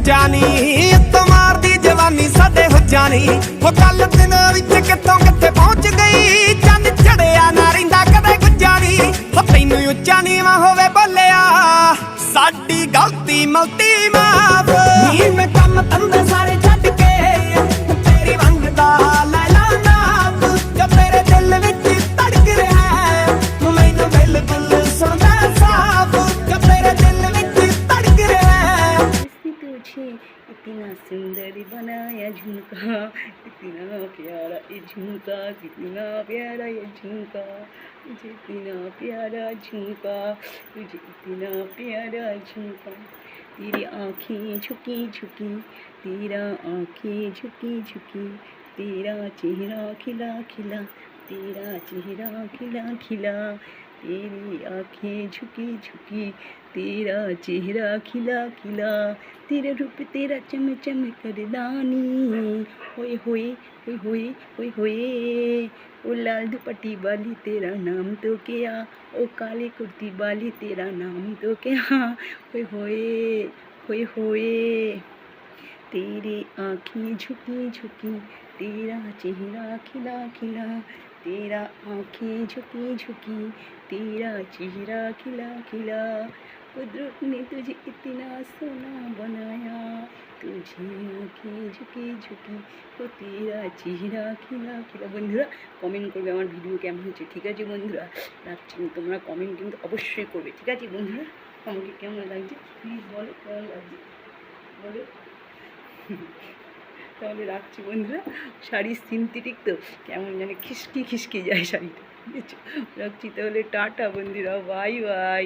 जानी तुम्हार दी जवानी साडे हो जानी हो कल दिन विच कितों किथे पहुंच गई चंद चढ़िया ना रहिंदा कदे गुजानी हो तैनूं उच्चा नीवां होवे बोलिया साडी गलती मलती माफ नी मैं कम धंधे सारे छड्ड के तेरी वंग दा लैला नाम जो तेरे दिल विच धड़क रहा है मैनूं बिल्कुल सुणदा साफ जो तेरे दिल विच धड़क रहा है तुझे इतना सुंदर बनाया झुमका, इतना प्यारा ये झुमका, कितना प्यारा ये झुमका, तुझे इतना प्यारा झुमका, तुझे इतना प्यारा झुमका। तेरी आँखें झुकी झुकी, तेरा आँखें झुकी झुकी, तेरा चेहरा खिला खिला, तेरा चेहरा खिला खिला, तेरी आँखें झुकी झुकी, तेरा चेहरा खिला खिला, तेरा रूप तेरा चम चम कर दानी, होए होए होए होए होए होए, ओ लाल दुपट्टी वाली तेरा नाम तो क्या, ओ काली कुर्ती वाली तेरा नाम तो क्या, होए होए होए होए, तेरी आँखें झुकी झुकी, तेरा चेहरा खिला खिला, तेरा आँखें झुकी झुकी, तेरा चेहरा खिला खिला, कुदरत ने तुझे इतना सोना बनाया, तुझे आँखें झुकी झुकी, तो तेरा चेहरा खिला खिला। বন্ধুরা কমেন্ট করবে আমার ভিডিও কেমন হচ্ছে, ঠিক আছে বন্ধুরা? রাখছি, তোমরা কমেন্ট কিন্তু অবশ্যই করবে, ঠিক আছে বন্ধুরা? আমাকে কেমন লাগছে প্লিজ বলো, কেমন লাগছে বলো। তাহলে রাখছি বন্ধুরা, শাড়ির সিনথেটিক তো কেমন জানি খিসকি খিসকি যায় শাড়িটা, ঠিক আছে? রাখছি তাহলে, টাটা বন্ধুরা, বাই বাই।